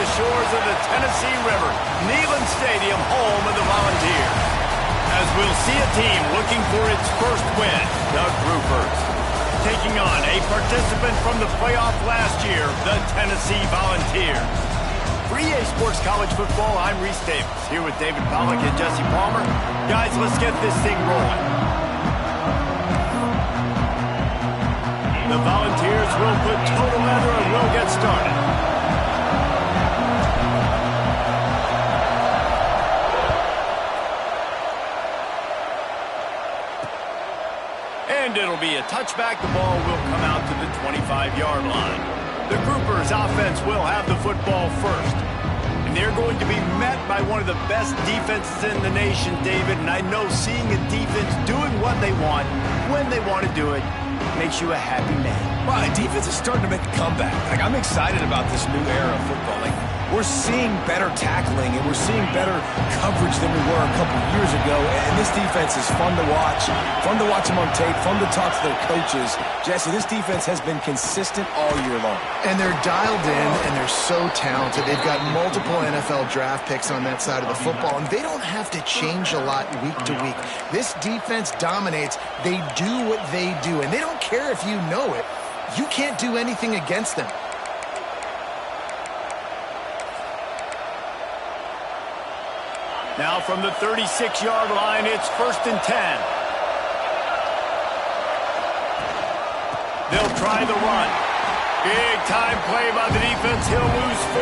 the shores of the Tennessee River, Neyland Stadium, home of the Volunteers. As we'll see a team looking for its first win, the Groupers, taking on a participant from the playoff last year, the Tennessee Volunteers. For EA Sports College Football, I'm Reese Davis, here with David Pollack and Jesse Palmer. Guys, let's get this thing rolling. The Volunteers will put total leather and we'll get started. And it'll be a touchback. The ball will come out to the 25-yard line. The Groupers offense will have the football first. And they're going to be met by one of the best defenses in the nation, David. And I know seeing a defense doing what they want, when they want to do it, makes you a happy man. Well, defense is starting to make a comeback. I'm excited about this new era of football. We're seeing better tackling, and we're seeing better coverage than we were a couple years ago. And this defense is fun to watch them on tape, fun to talk to their coaches. Jesse, this defense has been consistent all year long. And they're dialed in, and they're so talented. They've got multiple NFL draft picks on that side of the football, and they don't have to change a lot week to week. This defense dominates. They do what they do, and they don't care if you know it. You can't do anything against them. Now from the 36-yard line, it's 1st and 10. They'll try the run. Big time play by the defense. He'll lose 4.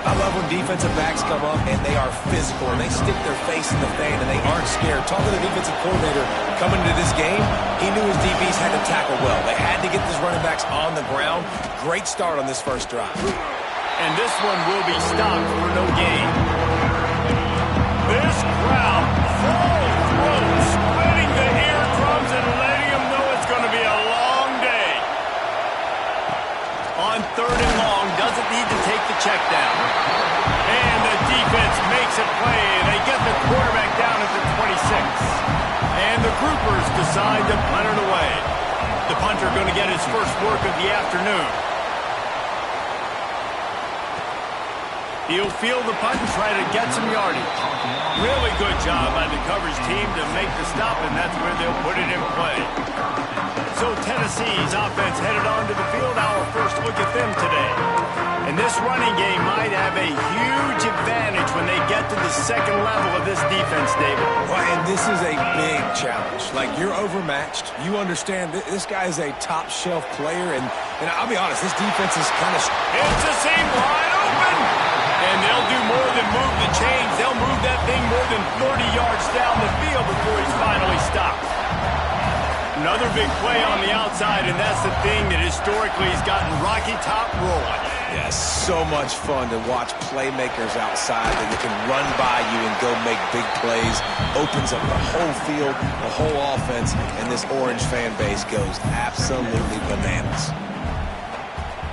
I love when defensive backs come up and they are physical and they stick their face in the fan and they aren't scared. Talk to the defensive coordinator coming into this game. He knew his DBs had to tackle well. They had to get these running backs on the ground. Great start on this first drive. And this one will be stopped for no gain. This crowd full throat, splitting the eardrums and letting them know it's going to be a long day. On 3rd and long, doesn't need to take the check down. And the defense makes a play, and they get the quarterback down at the 26. And the Groupers decide to punt it away. The punter going to get his first work of the afternoon. He'll field the punt and try to get some yardage. Really good job by the coverage team to make the stop, and that's where they'll put it in play. So Tennessee's offense headed onto the field. Our first look at them today. And this running game might have a huge advantage when they get to the second level of this defense, David. Well, and this is a big challenge. You're overmatched. You understand this guy is a top-shelf player, and I'll be honest, this defense is kind of... It's a seam wide open! And they'll do more than move the chains. They'll move that thing more than 30 yards down the field before he's finally stopped. Another big play on the outside, and that's the thing that historically has gotten Rocky Top rolling. Yeah, so much fun to watch playmakers outside that you can run by you and go make big plays. Opens up the whole field, the whole offense, and this Orange fan base goes absolutely bananas.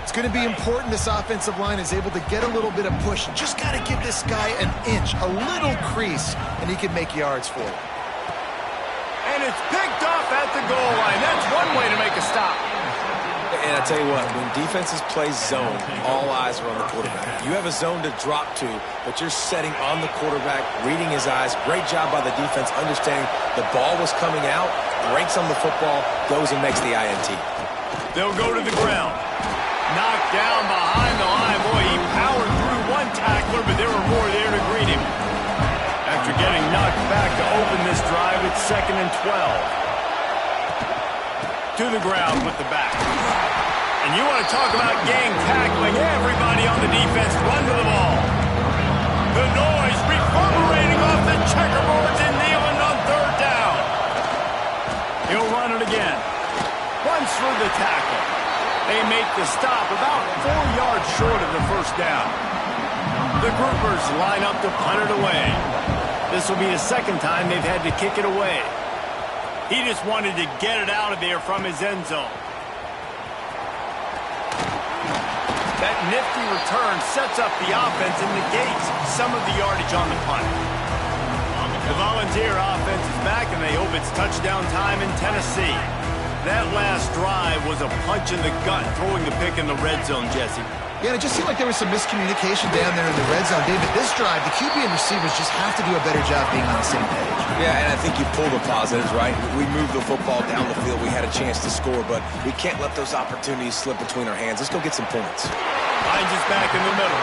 It's going to be important this offensive line is able to get a little bit of push. Just got to give this guy an inch, a little crease, and he can make yards for it. And it's picked off at the goal line. That's one way to make a stop. And I tell you what, when defenses play zone, all eyes are on the quarterback. You have a zone to drop to, but you're setting on the quarterback, reading his eyes. Great job by the defense, understanding the ball was coming out, breaks on the football, goes and makes the INT. They'll go to the ground. Knocked down behind the line. Boy, he powered through one tackler, but there were more there to greet him. After getting knocked back to open this drive, it's 2nd and 12. To the ground with the back. And you want to talk about gang tackling. Everybody on the defense run to the ball. The noise reverberating off the checkerboards in Neyland on 3rd down. He'll run it again. Runs through the tackle. They make the stop about 4 yards short of the first down. The Groupers line up to punt it away. This will be the second time they've had to kick it away. He just wanted to get it out of there from his end zone. That nifty return sets up the offense and negates some of the yardage on the punt. The Volunteer offense is back, and they hope it's touchdown time in Tennessee. That last drive was a punch in the gut, throwing the pick in the red zone, Jesse. Yeah, and it just seemed like there was some miscommunication down there in the red zone. David, this drive, the QB and receivers just have to do a better job being on the same page. Yeah, and I think you pull the positives, right? We moved the football down the field. We had a chance to score, but we can't let those opportunities slip between our hands. Let's go get some points. Hines is back in the middle.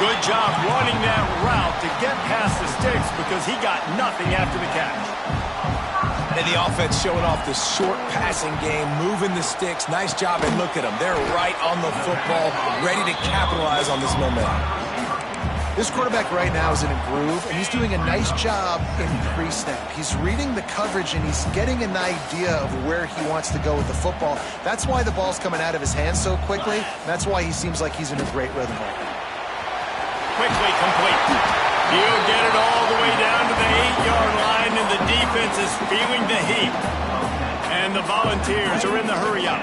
Good job running that route to get past the sticks because he got nothing after the catch. And the offense showing off the short passing game, moving the sticks. Nice job, and look at them. They're right on the football, ready to capitalize on this momentum. This quarterback right now is in a groove, and he's doing a nice job in pre-snap. He's reading the coverage, and he's getting an idea of where he wants to go with the football. That's why the ball's coming out of his hands so quickly. That's why he seems like he's in a great rhythm right now. Quickly complete. He'll get it all the way down to the 8-yard line, and the defense is feeling the heat. And the Volunteers are in the hurry-up.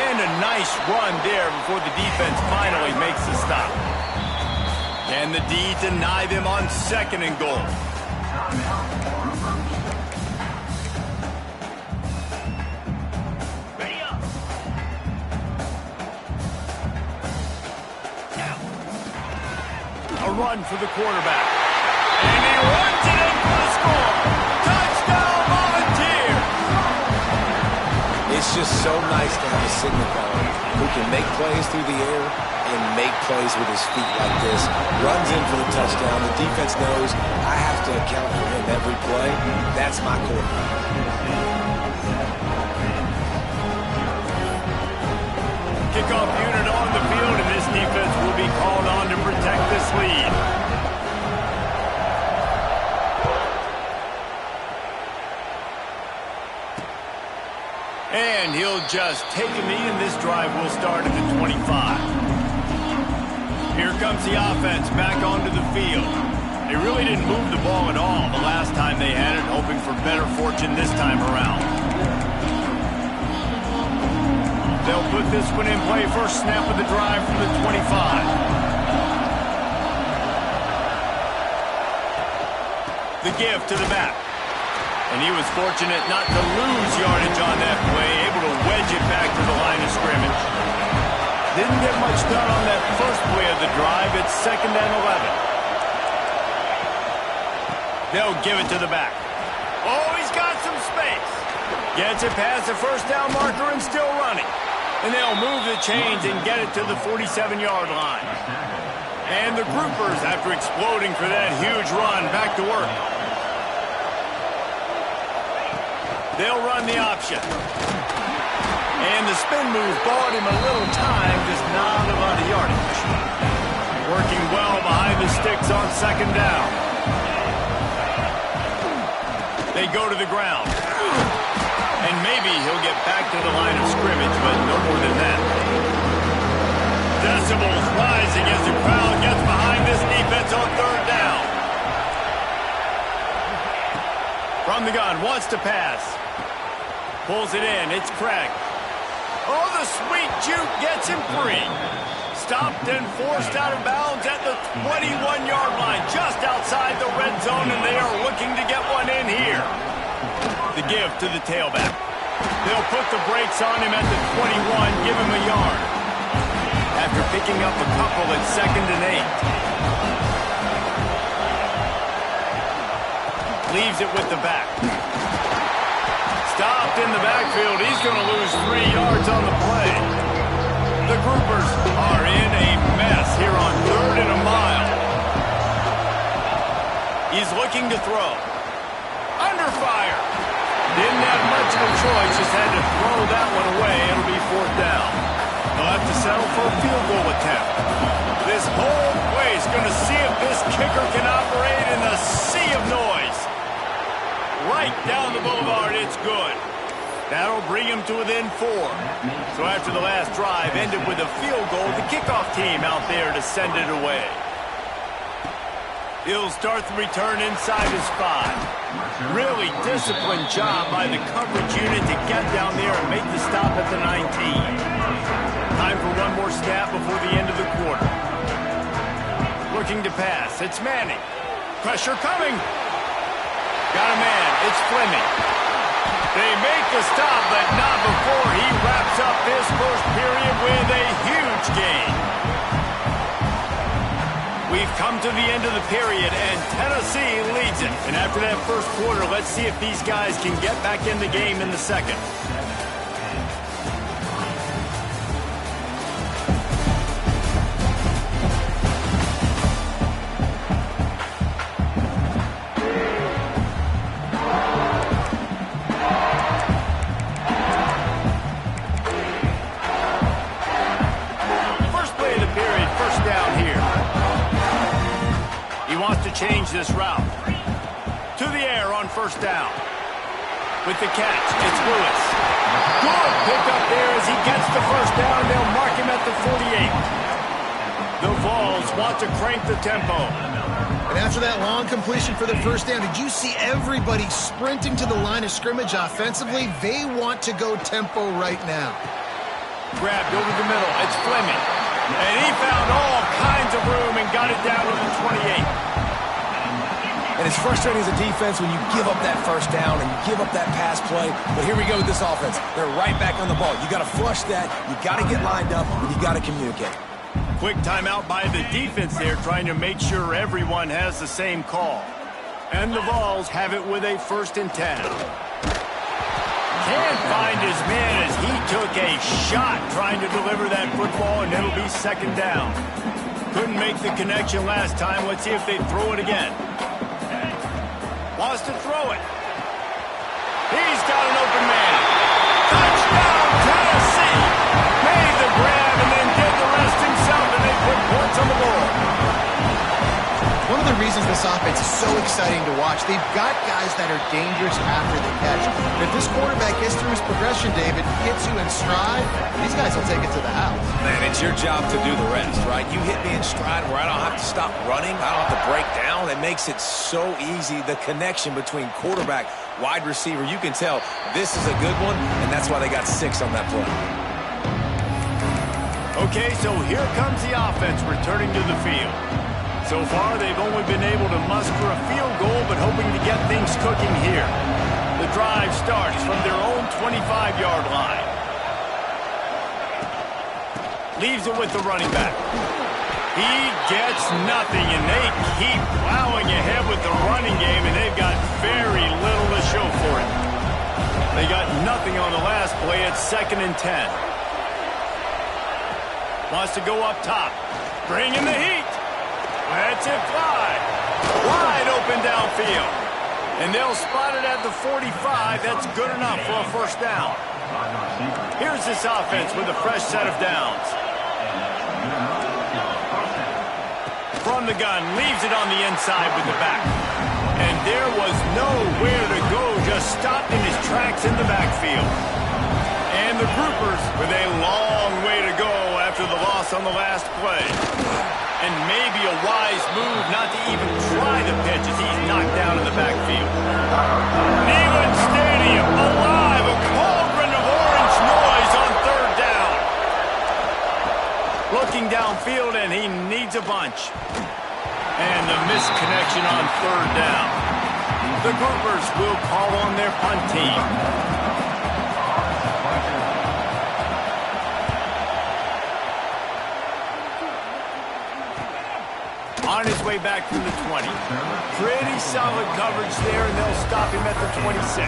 And a nice run there before the defense finally makes the stop. And the D deny them on 2nd and goal. A run for the quarterback. And he runs it in for the score. Touchdown, Volunteers! It's just so nice to have a signal caller who can make plays through the air and make plays with his feet like this. Runs in for the touchdown. The defense knows I have to account for him every play. That's my quarterback. Kickoff unit on the field, and this defense will be called on to protect this lead. And he'll just take a knee, and this drive will start at the 25. Here comes the offense back onto the field. They really didn't move the ball at all the last time they had it, hoping for better fortune this time around. They'll put this one in play. First snap of the drive from the 25. The give to the back. And he was fortunate not to lose yardage on that play, able to wedge it back to the line of scrimmage. Didn't get much done on that first play of the drive. It's 2nd and 11. They'll give it to the back. Oh, he's got some space. Gets it past the first down marker and still running. And they'll move the chains and get it to the 47-yard line. And the Groupers, after exploding for that huge run, back to work. They'll run the option. And the spin move bought him a little time, just not a lot of yardage. Working well behind the sticks on 2nd down. They go to the ground. And maybe he'll get back to the line of scrimmage, but no more than that. Decibels rising as the crowd gets behind this defense on 3rd down. From the gun, wants to pass. Pulls it in, it's Craig. Oh, the sweet juke gets him free. Stopped and forced out of bounds at the 21-yard line, just outside the red zone, and they are looking to get one in here. The give to the tailback. They'll put the brakes on him at the 21, give him a yard. After picking up a couple at 2nd and 8. Leaves it with the back. Stopped in the backfield. He's going to lose 3 yards on the play. The Groupers are in a mess here on 3rd and a mile. He's looking to throw. Under fire. Didn't have much of a choice, just had to throw that one away. It'll be 4th down. They'll have to settle for a field goal attempt. This whole place going to see if this kicker can operate in the sea of noise. Right down the boulevard, it's good. That'll bring him to within 4. So after the last drive ended with a field goal, the kickoff team out there to send it away. He'll start the return inside his 5. Really disciplined job by the coverage unit to get down there and make the stop at the 19. Time for one more snap before the end of the quarter. Looking to pass. It's Manning. Pressure coming. Got a man. It's Fleming. They make the stop, but not before he wraps up this first period with a huge gain. We've come to the end of the period, and Tennessee leads it. And after that first quarter, let's see if these guys can get back in the game in the second. Change this route. To the air on first down. With the catch, it's Lewis. Good pickup there as he gets the first down. They'll mark him at the 48. The Vols want to crank the tempo. And after that long completion for the first down, did you see everybody sprinting to the line of scrimmage offensively? They want to go tempo right now. Grabbed over the middle. It's Fleming. And he found all kinds of room and got it down to the 28. And it's frustrating as a defense when you give up that first down and you give up that pass play. But here we go with this offense. They're right back on the ball. You got to flush that. You got to get lined up, and you got to communicate. Quick timeout by the defense there, trying to make sure everyone has the same call. And the Vols have it with a 1st and 10. Can't find his man as he took a shot trying to deliver that football, and it'll be 2nd down. Couldn't make the connection last time. Let's see if they throw it again. Wants to throw it. He's got an open man. Touchdown, Tennessee! Made the grab and then did the rest himself, and they put points on the board. One of the reasons this offense is so exciting to watch, they've got guys that are dangerous after the catch. And if this quarterback gets through his progression, David, hits you in stride, these guys will take it to the house. Man, it's your job to do the rest, right? You hit me in stride where I don't have to stop running. I don't have to break down. It makes it so easy. The connection between quarterback, wide receiver, you can tell this is a good one, and that's why they got 6 on that play. Okay, so here comes the offense returning to the field. So far, they've only been able to muster a field goal, but hoping to get things cooking here. The drive starts from their own 25-yard line. Leaves it with the running back. He gets nothing, and they keep plowing ahead with the running game, and they've got very little to show for it. They got nothing on the last play. It's 2nd and 10. Wants to go up top. Bring in the heat. Lets it fly. Wide open downfield. And they'll spot it at the 45. That's good enough for a 1st down. Here's this offense with a fresh set of downs. From the gun, leaves it on the inside with the back. And there was nowhere to go, just stopped in his tracks in the backfield. And the Groupers with a long way to go after the loss on the last play. And maybe a wise move not to even try the pitch as he's knocked down in the backfield. Neyland Stadium alive, a cauldron of orange noise on 3rd down. Looking downfield, and he needs a bunch. And the missed connection on 3rd down. The Groupers will call on their punt team. On his way back from the 20. Pretty solid coverage there, and they'll stop him at the 26.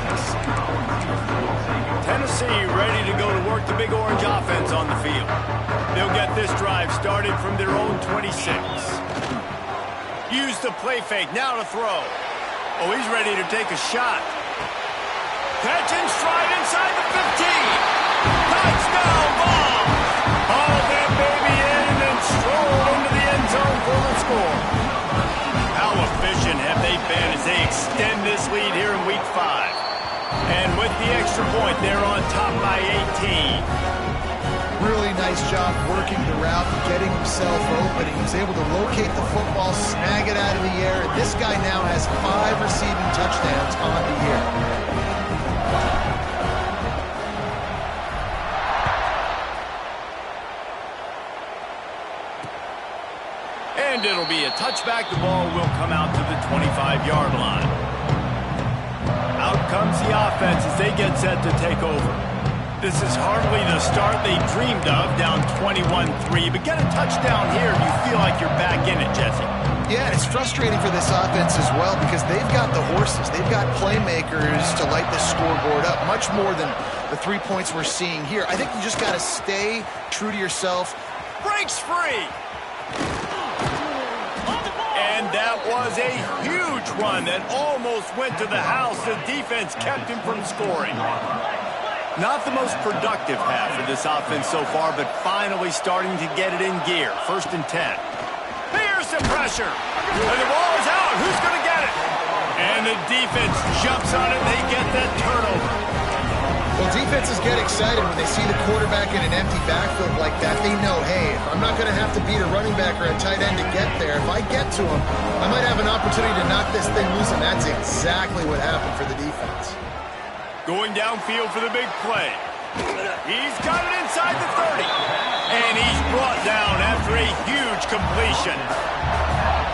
Tennessee ready to go to work the Big Orange offense on the field. They'll get this drive started from their own 26. Use the play fake, now to throw. Oh, he's ready to take a shot. Catch and stride inside the 15. Touchdown ball. All that baby in and then strolled into the end zone for the score. How efficient have they been as they extend this lead here in Week 5? And with the extra point, they're on top by 18. Really nice job working the route, getting himself open. He was able to locate the football, snag it out of the air. And this guy now has 5 receiving touchdowns on the year. And it'll be a touchback. The ball will come out to the 25-yard line. Out comes the offense as they get set to take over. This is hardly the start they dreamed of, down 21-3, but get a touchdown here and you feel like you're back in it, Jesse. Yeah, it's frustrating for this offense as well because they've got the horses. They've got playmakers to light the scoreboard up, much more than the 3 points we're seeing here. I think you just got to stay true to yourself. Breaks free! And that was a huge run that almost went to the house. The defense kept him from scoring. Not the most productive half of this offense so far, but finally starting to get it in gear. 1st and 10. Here's the pressure. And the ball is out. Who's going to get it? And the defense jumps on it. They get that turnover. Well, defenses get excited when they see the quarterback in an empty backfield like that. They know, hey, I'm not going to have to beat a running back or a tight end to get there. If I get to him, I might have an opportunity to knock this thing loose, and that's exactly what happened for the defense. Going downfield for the big play. He's got it inside the 30. And he's brought down after a huge completion.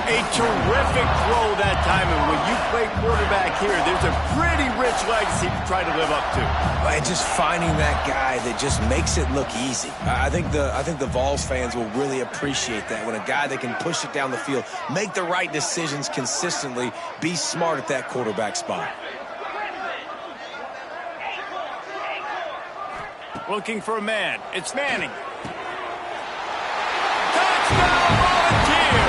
A terrific throw that time. And when you play quarterback here, there's a pretty rich legacy to try to live up to. And just finding that guy that just makes it look easy. I think the Vols fans will really appreciate that. When a guy that can push it down the field, make the right decisions consistently, be smart at that quarterback spot. Looking for a man. It's Manning. Touchdown, Volunteer!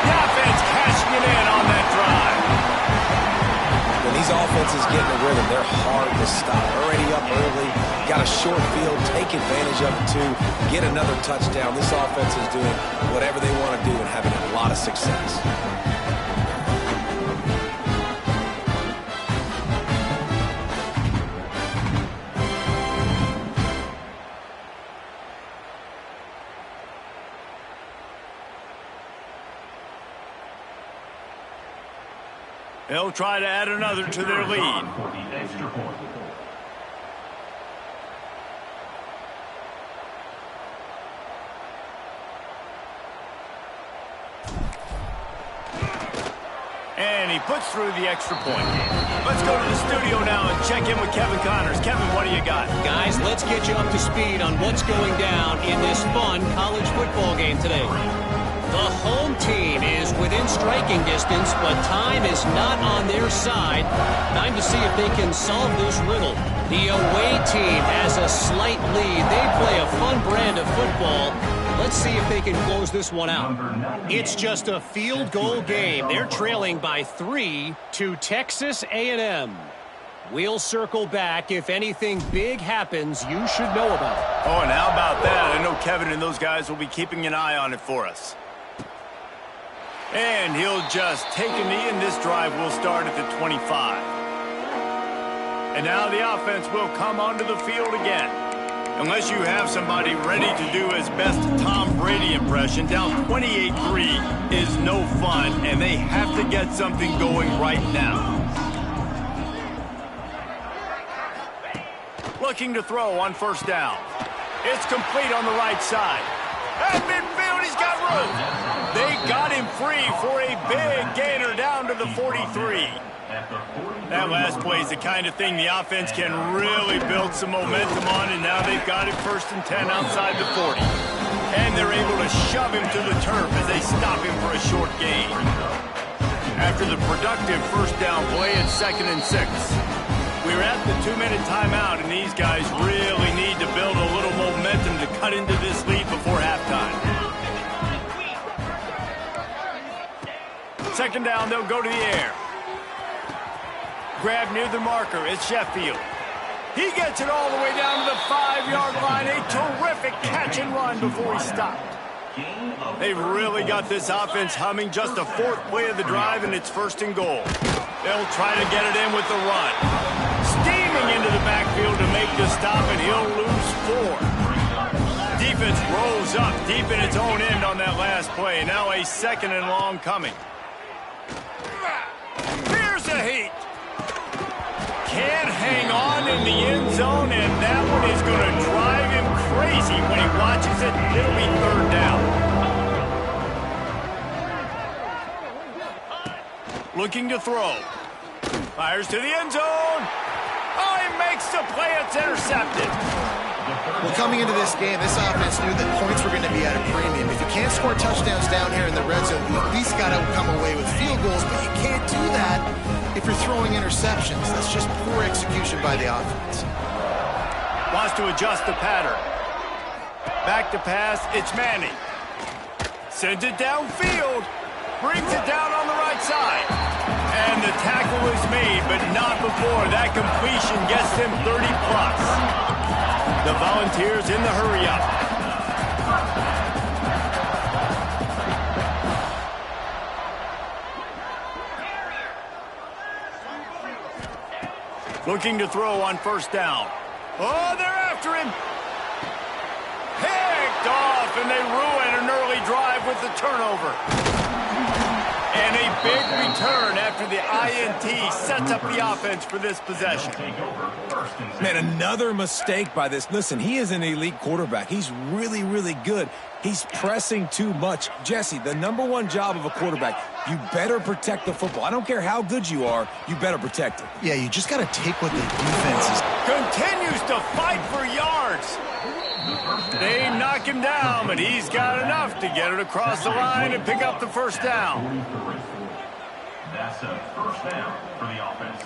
The offense cashing it in on that drive. When these offenses get in a rhythm, they're hard to stop. Already up early, got a short field, take advantage of it too, get another touchdown. This offense is doing whatever they want to do and having a lot of success. They'll try to add another to their lead. And he puts through the extra point. Let's go to the studio now and check in with Kevin Connors. Kevin, what do you got? Guys, let's get you up to speed on what's going down in this fun college football game today. The home team is within striking distance, but time is not on their side. Time to see if they can solve this riddle. The away team has a slight lead. They play a fun brand of football. Let's see if they can close this one out. It's just a field goal game. They're trailing by 3 to Texas A&M. We'll circle back. If anything big happens, you should know about it. Oh, and how about that? I know Kevin and those guys will be keeping an eye on it for us. And he'll just take a knee, and this drive will start at the 25. And now the offense will come onto the field again. Unless you have somebody ready to do his best Tom Brady impression, down 28-3 is no fun, and they have to get something going right now. Looking to throw on 1st down. It's complete on the right side. At midfield, he's got room. They got him free for a big gainer down to the 43. That last play is the kind of thing the offense can really build some momentum on, and now they've got it 1st and 10 outside the 40. And they're able to shove him to the turf as they stop him for a short gain. After the productive 1st down play, it's 2nd and 6. We're at the 2-minute timeout, and these guys really need to build a little momentum to cut into this lead before halftime. 2nd down, they'll go to the air. Grab near the marker, it's Sheffield. He gets it all the way down to the 5-yard line. A terrific catch and run before he stopped. They've really got this offense humming. Just the 4th play of the drive, and it's 1st and goal. They'll try to get it in with the run. Steaming into the backfield to make the stop, and he'll lose 4. Defense rolls up deep in its own end on that last play. Now a 2nd and long coming. Here's a heat. Can't hang on in the end zone, and that one is going to drive him crazy when he watches it. It'll be 3rd down. Looking to throw. Fires to the end zone. makes the play. It's intercepted. Well, coming into this game, this offense knew that points were going to be at a premium. If you can't score touchdowns down here in the red zone, you at least got to come away with field goals, but you can't do that if you're throwing interceptions. That's just poor execution by the offense. Wants to adjust the pattern. Back to pass, it's Manning. Sends it downfield. Brings it down on the right side. And the tackle is made, but not before that completion gets them 30+. The Volunteers in the hurry-up. Looking to throw on first down. Oh, they're after him. Picked off, and they ruin an early drive with the turnover. And a big return after the INT sets up the offense for this possession. Man, another mistake by this. Listen, he is an elite quarterback. He's really, really good. He's pressing too much. Jesse, the #1 job of a quarterback, you better protect the football. I don't care how good you are, you better protect it. Yeah, you just got to take what the defense is. Continues to fight for yards. They knock him down, but he's got enough to get it across the line and pick up the first down. That's a first down for the offense.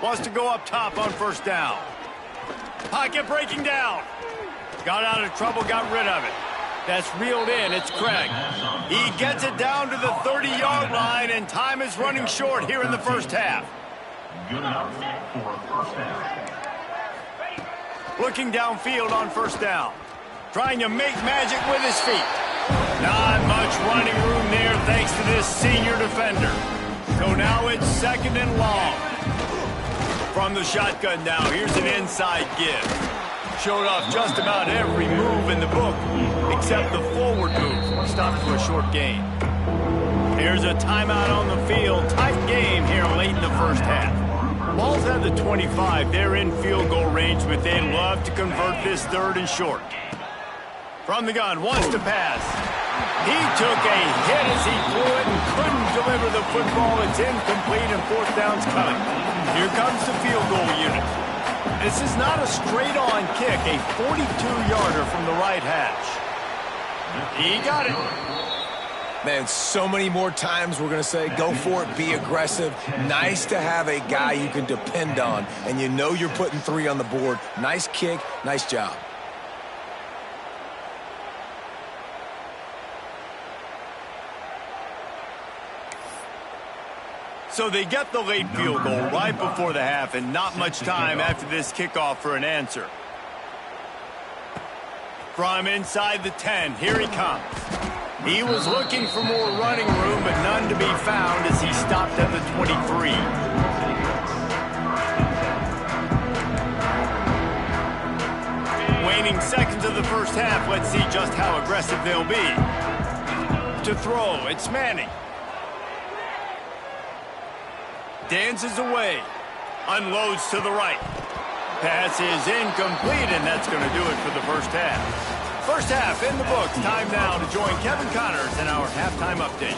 Wants to go up top on first down. Pocket breaking down. Got out of trouble, got rid of it. That's reeled in. It's Craig. He gets it down to the 30-yard line, and time is running short here in the first half. Good enough for a first down. Looking downfield on first down. Trying to make magic with his feet. Not much running room there thanks to this senior defender. So now it's second and long. From the shotgun now, here's an inside give. Showed off just about every move in the book, except the forward move. Stopped for a short gain. Here's a timeout on the field. Tight game here late in the first half. Ball's at the 25. They're in field goal range, but they'd love to convert this third and short. From the gun, wants to pass. He took a hit as he threw it and couldn't deliver the football. It's incomplete and fourth down's coming. Here comes the field goal unit. This is not a straight-on kick, a 42-yarder from the right hash. He got it. Man, so many more times we're going to say, go for it, be aggressive. Nice to have a guy you can depend on, and you know you're putting 3 on the board. Nice kick, nice job. So they get the late field goal right before the half, and not much time after this kickoff for an answer. From inside the 10, here he comes. He was looking for more running room, but none to be found as he stopped at the 23. Waning seconds of the first half, let's see just how aggressive they'll be. To throw, it's Manning. Dances away. Unloads to the right. Pass is incomplete, and that's going to do it for the first half. First half in the books. Time now to join Kevin Connors in our halftime update.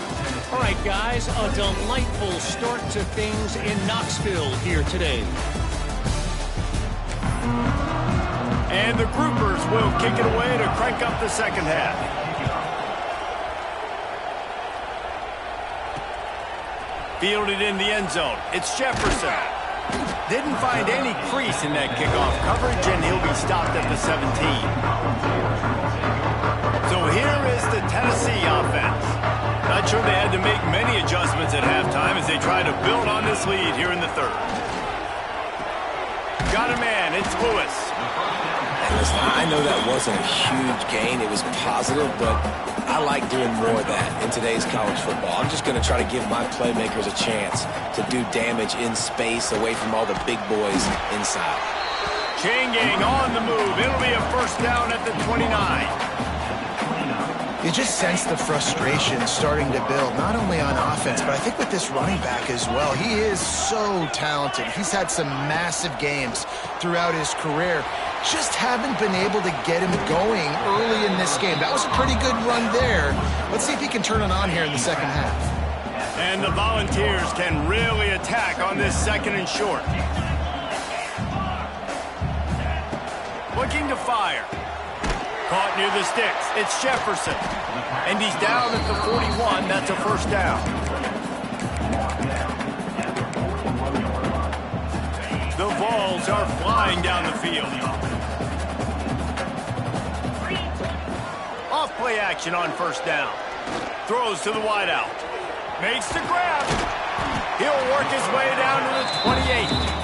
All right, guys, a delightful start to things in Knoxville here today. And the Groupers will kick it away to crank up the second half. Fielded in the end zone. It's Jefferson. Didn't find any crease in that kickoff coverage, and he'll be stopped at the 17. So here is the Tennessee offense. Not sure they had to make many adjustments at halftime as they try to build on this lead here in the third. Got a man. It's Lewis. Listen, I know that wasn't a huge gain. It was positive, but I like doing more of that in today's college football. I'm just going to try to give my playmakers a chance to do damage in space away from all the big boys inside. Chain gang on the move. It'll be a first down at the 29. You just sense the frustration starting to build, not only on offense, but I think with this running back as well. He is so talented. He's had some massive games throughout his career. Just haven't been able to get him going early in this game. That was a pretty good run there. Let's see if he can turn it on here in the second half. And the Volunteers can really attack on this 2nd and short. Looking to fire. Caught near the sticks. It's Jefferson. And he's down at the 41. That's a first down. The balls are flying down the field. Off play action on first down. Throws to the wideout. Makes the grab. He'll work his way down to the 28.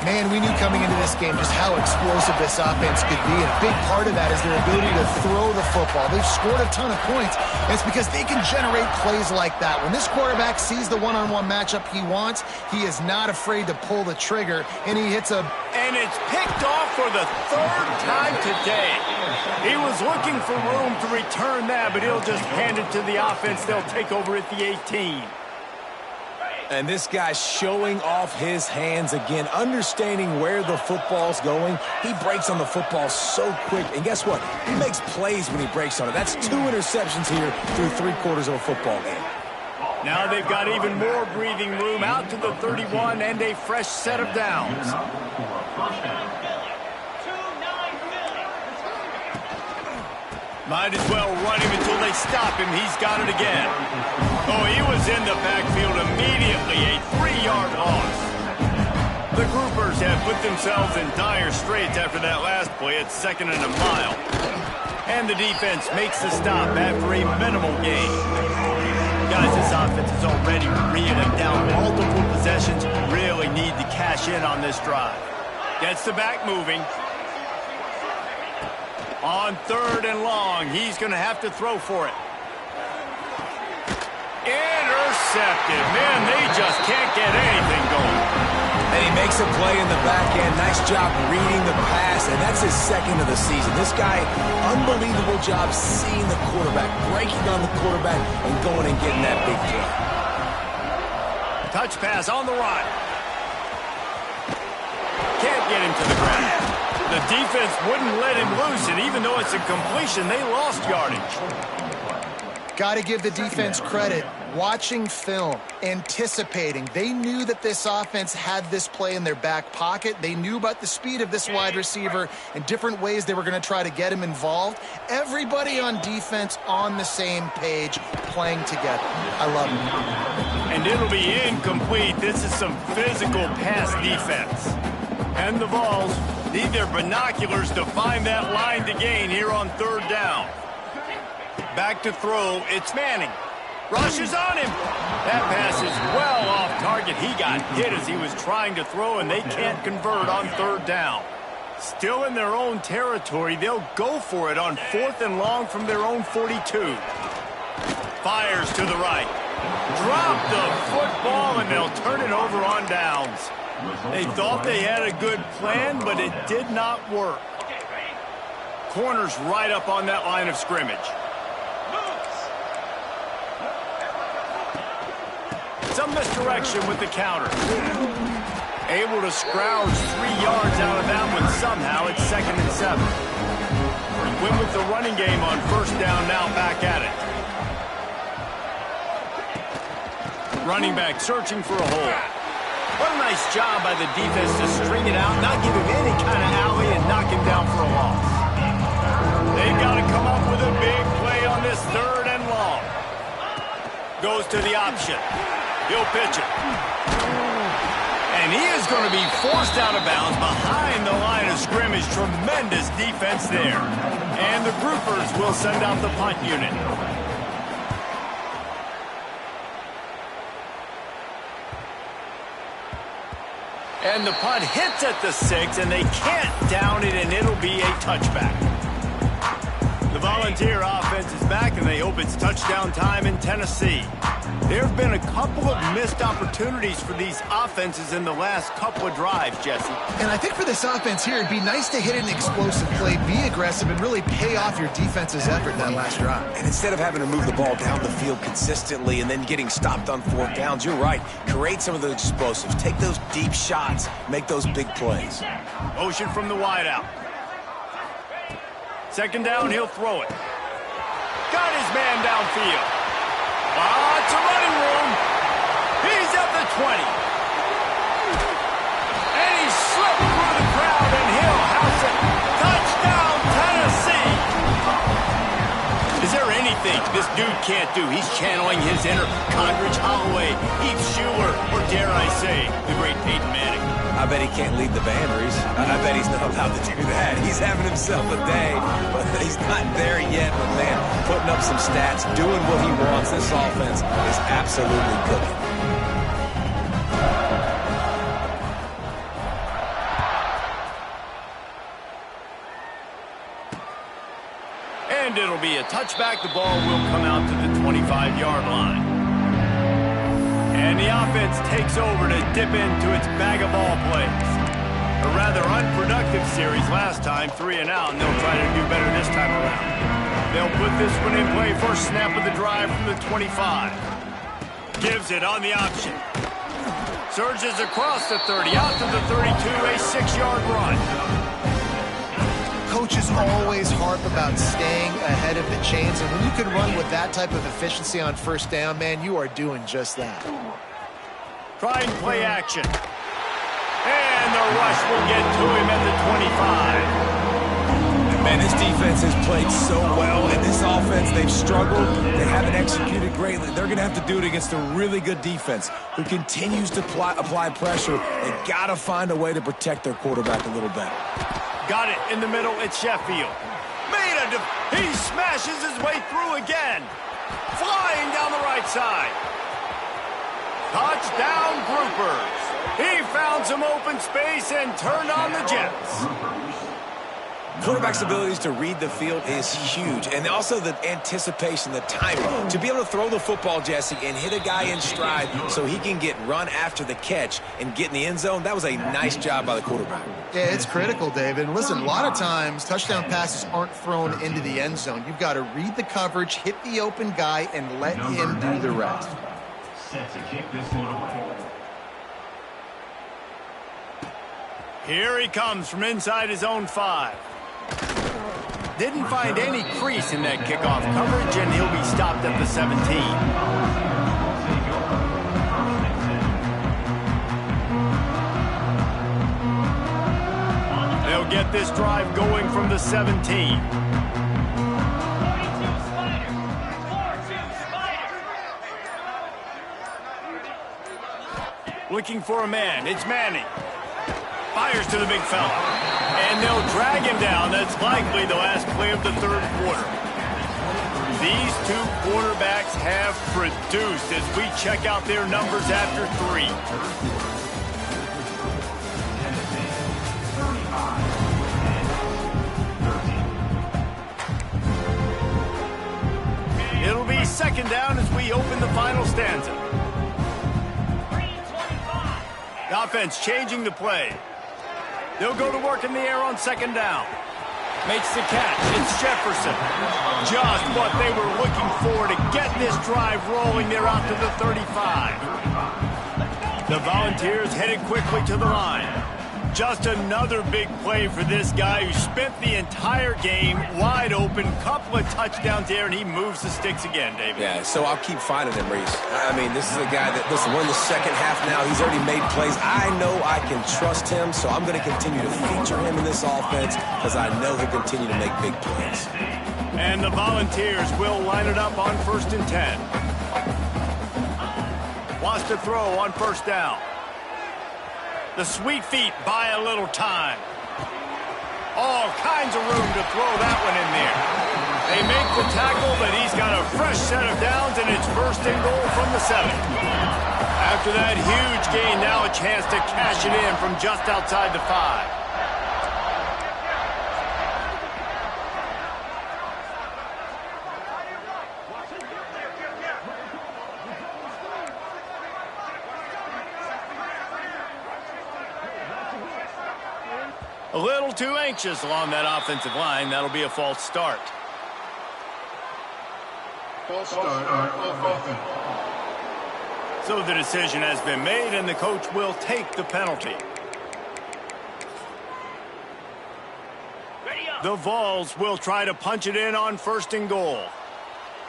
Man, we knew coming into this game just how explosive this offense could be, and a big part of that is their ability to throw the football. They've scored a ton of points, and it's because they can generate plays like that. When this quarterback sees the one-on-one matchup he wants, he is not afraid to pull the trigger, and he hits a... And it's picked off for the 3rd time today. He was looking for room to return that, but he'll just hand it to the offense. They'll take over at the 18. And this guy's showing off his hands again, understanding where the football's going. He breaks on the football so quick. And guess what? He makes plays when he breaks on it. That's 2 interceptions here through 3/4 of a football game. Now they've got even more breathing room out to the 31 and a fresh set of downs. Might as well run him until they stop him. He's got it again. Oh, he was in the backfield immediately. A 3-yard loss. The Groupers have put themselves in dire straits after that last play at 2nd and a mile. And the defense makes the stop after a minimal gain. Guys, this offense is already reeling down multiple possessions. Really need to cash in on this drive. Gets the back moving. On 3rd and long, he's going to have to throw for it. Intercepted. Man, they just can't get anything going. And he makes a play in the back end. Nice job reading the pass, and that's his 2nd of the season. This guy, unbelievable job seeing the quarterback, breaking on the quarterback, and going and getting that big play. Touch pass on the run. Can't get him to the ground. The defense wouldn't let him loose, and even though it's a completion, they lost yardage. Got to give the defense credit. Watching film, anticipating. They knew that this offense had this play in their back pocket. They knew about the speed of this wide receiver and different ways they were going to try to get him involved. Everybody on defense on the same page, playing together. I love it. And it'll be incomplete. This is some physical pass defense. And the Vols need their binoculars to find that line to gain here on 3rd down. Back to throw. It's Manning. Rushes on him. That pass is well off target. He got hit as he was trying to throw, and they can't convert on 3rd down. Still in their own territory, they'll go for it on 4th and long from their own 42. Fires to the right. Drop the football, and they'll turn it over on downs. They thought they had a good plan, but it did not work. Corner's right up on that line of scrimmage. Some misdirection with the counter. Able to scrounge 3 yards out of that one somehow. It's 2nd and 7. Win with the running game on 1st down, now back at it. Running back searching for a hole. What a nice job by the defense to string it out, not give him any kind of alley, and knock him down for a loss. They've got to come up with a big play on this 3rd and long. Goes to the option. He'll pitch it. And he is going to be forced out of bounds behind the line of scrimmage. Tremendous defense there. And the Groupers will send out the punt unit. And the punt hits at the 6, and they can't down it, and it'll be a touchback. The Volunteer offense is back, and they hope it's touchdown time in Tennessee. There have been a couple of missed opportunities for these offenses in the last couple of drives, Jesse. And I think for this offense here, it'd be nice to hit an explosive play, be aggressive, and really pay off your defense's effort that last drive. And instead of having to move the ball down the field consistently and then getting stopped on 4th downs, you're right. Create some of those explosives. Take those deep shots. Make those big plays. Motion from the wideout. 2nd down, he'll throw it. Got his man downfield. Lots of running room. He's at the 20. And he slipped through the crowd, and he'll house it. Touchdown, Tennessee. Is there anything this dude can't do? He's channeling his inner Condridge Holloway, Heath Schuler, or dare I say, the great Peyton Manning. I bet he can't lead the band, Reese. I bet he's not allowed to do that. He's having himself a day, but he's not there yet. But, man, putting up some stats, doing what he wants. This offense is absolutely cooking. And it'll be a touchback. The ball will come out to the 25-yard line. And the offense takes over to dip into its bag of ball plays. A rather unproductive series last time, 3 and out, and they'll try to do better this time around. They'll put this one in play. First snap of the drive from the 25. Gives it on the option. Surges across the 30, out to the 32, a 6-yard run. Coaches always harp about staying ahead of the chains, and when you can run with that type of efficiency on first down, man, you are doing just that. Trying play action. And the rush will get to him at the 25. Man, this defense has played so well, and this offense, they've struggled. They haven't executed greatly. They're going to have to do it against a really good defense who continues to apply pressure. They've got to find a way to protect their quarterback a little better. Got it in the middle. It's Sheffield. He smashes his way through again. Flying down the right side. Touchdown, Groupers. He found some open space and turned on the Jets. Quarterback's abilities to read the field is huge, and also the anticipation, the timing. To be able to throw the football, Jesse, and hit a guy in stride so he can get run after the catch and get in the end zone, that was a nice job by the quarterback. Yeah, it's critical, David. And listen, a lot of times touchdown passes aren't thrown into the end zone. You've got to read the coverage, hit the open guy, and let him do the rest. Set to kick this one away. Here he comes from inside his own 5. Didn't find any crease in that kickoff coverage, and he'll be stopped at the 17. They'll get this drive going from the 17. Looking for a man. It's Manning. Fires to the big fella. And they'll drag him down. That's likely the last play of the third quarter. These two quarterbacks have produced as we check out their numbers after 3. It'll be second down as we open the final stanza. The offense changing the play. They'll go to work in the air on second down. Makes the catch. It's Jefferson. Just what they were looking for to get this drive rolling. They're out to the 35. The Volunteers headed quickly to the line. Just another big play for this guy who spent the entire game wide open. Couple of touchdowns there, and he moves the sticks again, David. Yeah, so I'll keep finding him, Reese. I mean, this is a guy that, listen, we're in the second half now. He's already made plays. I know I can trust him, so I'm going to continue to feature him in this offense because I know he'll continue to make big plays. And the Volunteers will line it up on 1st and 10. Wants to throw on first down. The sweet feet buy a little time. All kinds of room to throw that one in there. They make the tackle, but he's got a fresh set of downs, and it's 1st and goal from the 7. After that huge gain, now a chance to cash it in from just outside the 5. A little too anxious along that offensive line. That'll be a false start. False start. So the decision has been made, and the coach will take the penalty. The Vols will try to punch it in on 1st and goal.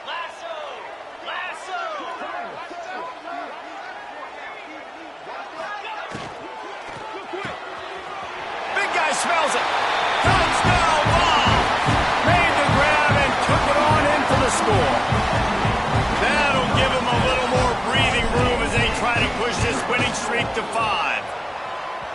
Lasso! smells it. Touchdown ball. Made the grab and took it on in for the score. That'll give them a little more breathing room as they try to push this winning streak to 5.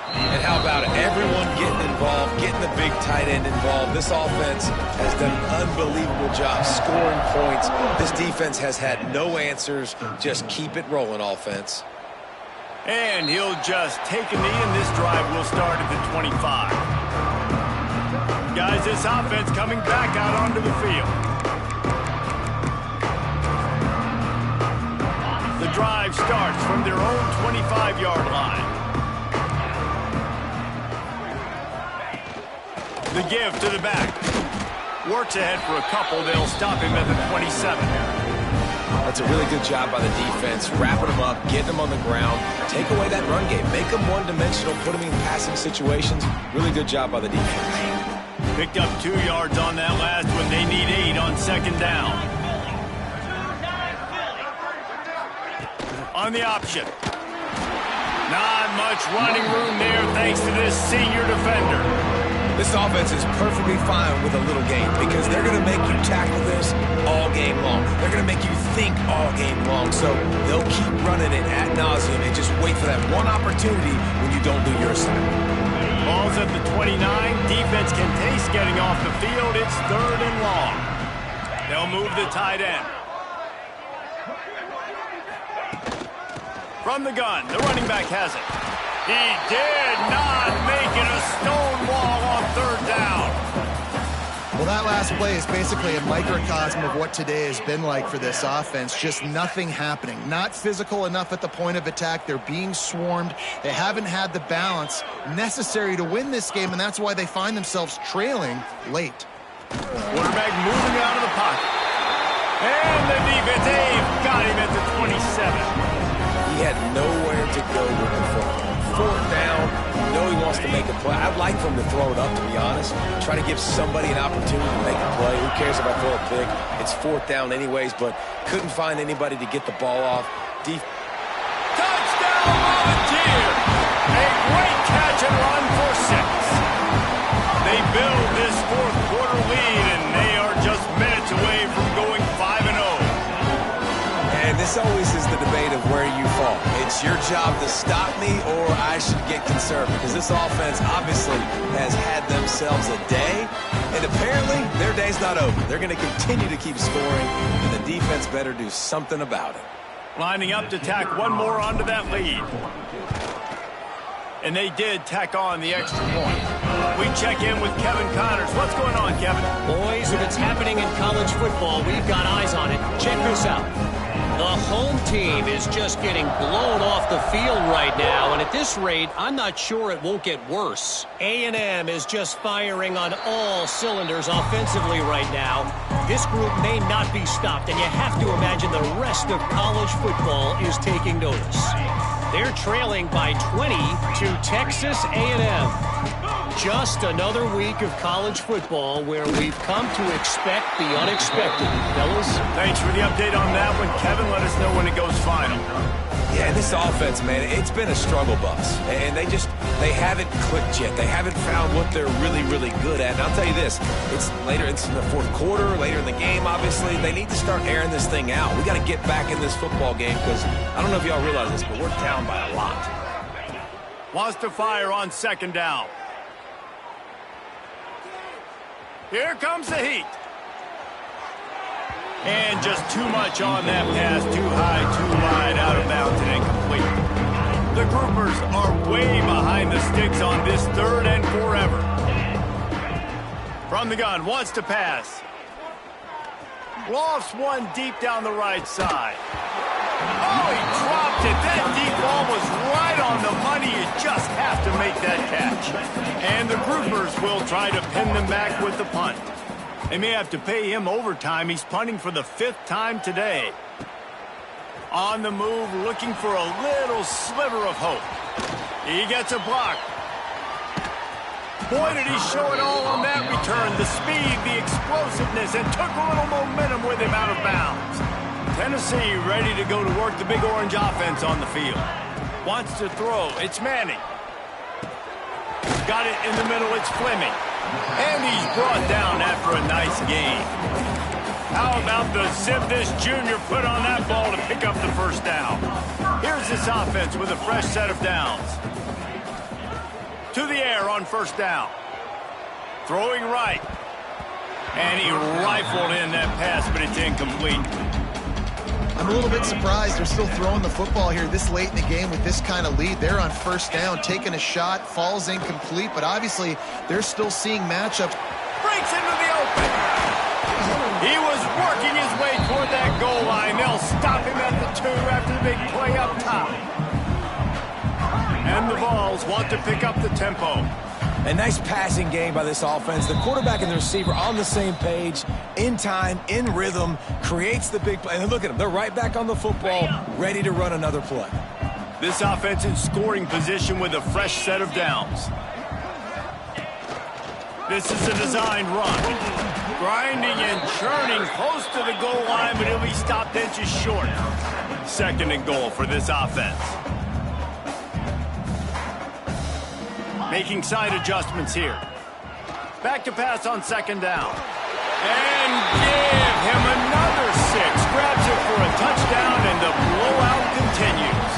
And how about it? Everyone getting involved, getting the big tight end involved. This offense has done an unbelievable job scoring points. This defense has had no answers. Just keep it rolling, offense. And he'll just take a knee, and this drive will start at the 25. Guys, this offense coming back out onto the field. The drive starts from their own 25-yard line. The give to the back. Works ahead for a couple. They'll stop him at the 27. That's a really good job by the defense, wrapping them up, getting them on the ground, take away that run game, make them one-dimensional, put them in passing situations. Really good job by the defense. Picked up 2 yards on that last one. They need 8 on second down. On the option. Not much running room there thanks to this senior defender. This offense is perfectly fine with a little game because they're going to make you tackle this all game long. They're going to make you think all game long. So they'll keep running it ad nauseum and just wait for that one opportunity when you don't do your assignment. Ball's at the 29. Defense can taste getting off the field. It's 3rd and long. They'll move the tight end. From the gun, the running back has it. He did not make it a stone wall on 3rd down. Well, that last play is basically a microcosm of what today has been like for this offense. Just nothing happening. Not physical enough at the point of attack. They're being swarmed. They haven't had the balance necessary to win this game, and that's why they find themselves trailing late. Quarterback moving out of the pocket. And the defense, they've got him at the 27. He had nowhere to go with the football. 4th down, you know he wants to make a play. I'd like for him to throw it up, to be honest. Try to give somebody an opportunity to make a play. Who cares if I throw a pick? It's 4th down anyways, but couldn't find anybody to get the ball off. Touchdown, Volunteer! A great catch and run for 6. They build this 4th quarter lead, and they are just minutes away from going 5-0. And this always is the debate of where you fall. It's your job to stop me or I should get concerned because this offense obviously has had themselves a day, and apparently their day's not over. They're going to continue to keep scoring, and the defense better do something about it. Lining up to tack one more onto that lead. And they did tack on the extra point. We check in with Kevin Connors. What's going on, Kevin? Boys, if it's happening in college football, we've got eyes on it. Check this out. The home team is just getting blown off the field right now, and at this rate, I'm not sure it won't get worse. A&M is just firing on all cylinders offensively right now. This group may not be stopped, and you have to imagine the rest of college football is taking notice. They're trailing by 20 to Texas A&M. Just another week of college football where we've come to expect the unexpected, fellas. Thanks for the update on that one, Kevin. Let us know when it goes final. Yeah, this offense, man, it's been a struggle bus. And they haven't clicked yet. They haven't found what they're really, really good at. And I'll tell you this, it's in the 4th quarter, later in the game, obviously. They need to start airing this thing out. We got to get back in this football game because I don't know if y'all realize this, but we're down by a lot. Wants to fire on 2nd down. Here comes the heat. And just too much on that pass. Too high, too wide, out of bounds, and incomplete. The groupers are way behind the sticks on this 3rd and forever. From the gun, wants to pass. Lofts one deep down the right side. Oh, he dropped it. That deep ball was right on the money. You just have to make that catch. And the groupers will try to pin them back with the punt. They may have to pay him overtime. He's punting for the 5th time today. On the move, looking for a little sliver of hope. He gets a block. Boy, did he show it all on that return. The speed, the explosiveness, and took a little momentum with him out of bounds. Tennessee ready to go to work the Big Orange offense on the field. Wants to throw. It's Manning. got it in the middle. It's Fleming. And he's brought down after a nice gain. How about the zip this junior put on that ball to pick up the first down? Here's this offense with a fresh set of downs. To the air on first down. Throwing right. And he rifled in that pass, but it's incomplete. I'm a little bit surprised they're still throwing the football here this late in the game with this kind of lead. They're on first down, taking a shot, falls incomplete, but obviously they're still seeing matchups. Breaks into the open. He was working his way toward that goal line. They'll stop him at the 2 after the big play up top. And the Vols want to pick up the tempo. A nice passing game by this offense. The quarterback and the receiver on the same page, in time, in rhythm, creates the big play. And look at them. They're right back on the football, ready to run another play. This offense in scoring position with a fresh set of downs. This is a designed run. Grinding and churning close to the goal line, but he'll be stopped inches short. Second and goal for this offense. Making side adjustments here. Back to pass on second down. And give him another 6. Grabs it for a touchdown, and the blowout continues.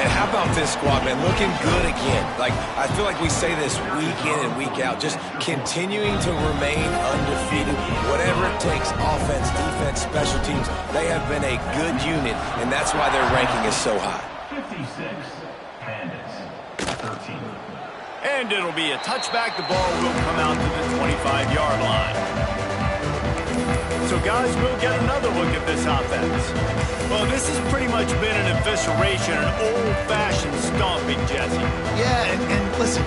And how about this squad, man? Looking good again. Like, I feel like we say this week in and week out. Just continuing to remain undefeated. Whatever it takes, offense, defense, special teams. They have been a good unit, and that's why their ranking is so high. 56, Bandits. 13. And it'll be a touchback. The ball will come out to the 25-yard line. So, guys, we'll get another look at this offense. Well, this has pretty much been an evisceration, an old-fashioned stomping, Jesse. Yeah, and listen,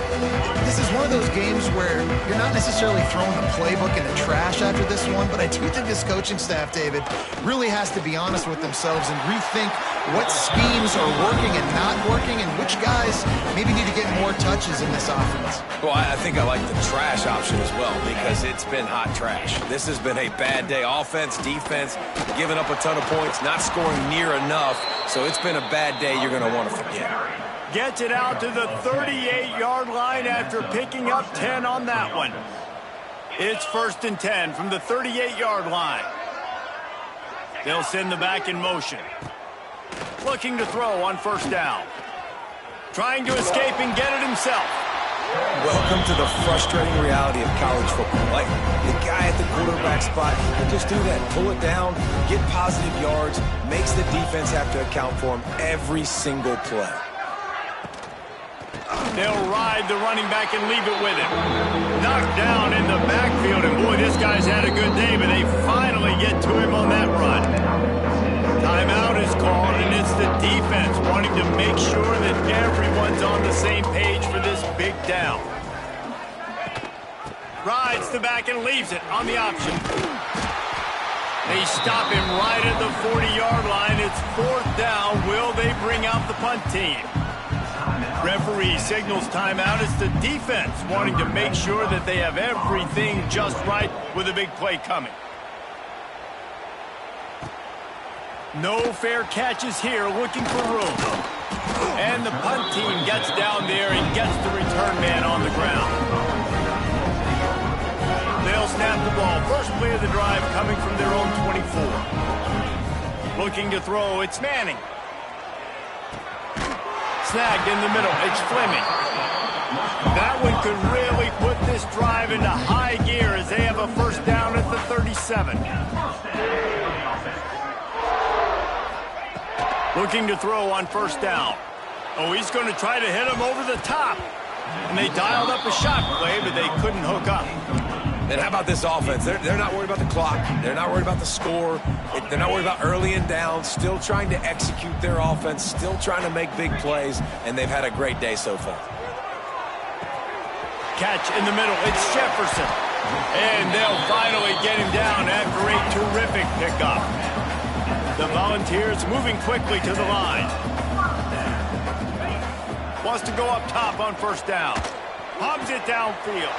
this is one of those games where you're not necessarily throwing the playbook in the trash after this one, but I do think this coaching staff, David, really has to be honest with themselves and rethink what schemes are working and not working and which guys maybe need to get more touches in this offense. Well, I think I like the trash option as well because it's been hot trash. This has been a bad day. Offense, defense, giving up a ton of points, not scoring near enough. So it's been a bad day you're going to want to forget. Gets it out to the 38-yard line after picking up 10 on that one. It's 1st and 10 from the 38-yard line. They'll send the back in motion. Looking to throw on first down. Trying to escape and get it himself. Welcome to the frustrating reality of college football. Like, the guy at the quarterback spot, he can just do that. Pull it down, get positive yards, makes the defense have to account for him every single play. They'll ride the running back and leave it with him. Knocked down in the backfield, and boy, this guy's had a good day, but they finally get to him on that run. Timeout is called, and it's the defense wanting to make sure that everyone's on the same page for this big down. Rides the back and leaves it on the option. They stop him right at the 40-yard line. It's 4th down. Will they bring out the punt team? Referee signals timeout. It's the defense wanting to make sure that they have everything just right with a big play coming. No fair catches here, looking for room. And the punt team gets down there and gets the return man on the ground. They'll snap the ball. First play of the drive coming from their own 24. Looking to throw, it's Manning. Snagged in the middle, it's Fleming. That one could really put this drive into high gear as they have a first down at the 37. Looking to throw on first down. Oh, he's going to try to hit him over the top. And they dialed up a shot play, but they couldn't hook up. And how about this offense? They're not worried about the clock. They're not worried about the score. They're not worried about early and down. Still trying to execute their offense. Still trying to make big plays. And they've had a great day so far. Catch in the middle. It's Jefferson. And they'll finally get him down after a terrific pickup. The Volunteers moving quickly to the line. Wants to go up top on first down. Hobbs it downfield.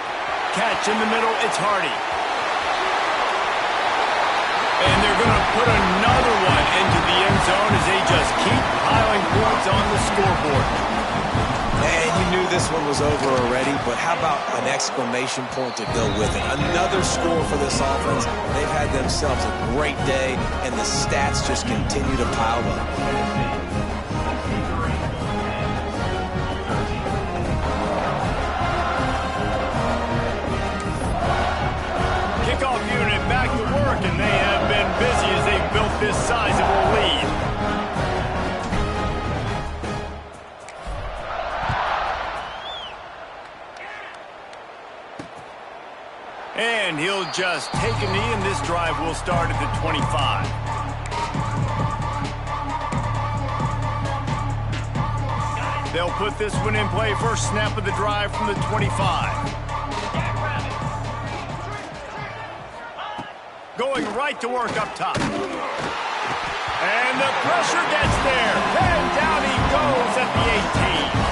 Catch in the middle, it's Hardy. And they're going to put another one into the end zone as they just keep piling points on the scoreboard. And you knew this one was over already, but how about an exclamation point to go with it? Another score for this offense. They've had themselves a great day, and the stats just continue to pile up. Kickoff unit back to work, and they have been busy as they've built this sizable lead. And he'll just take a knee, and this drive will start at the 25. They'll put this one in play. First snap of the drive from the 25. Going right to work up top. And the pressure gets there. And down he goes at the 18.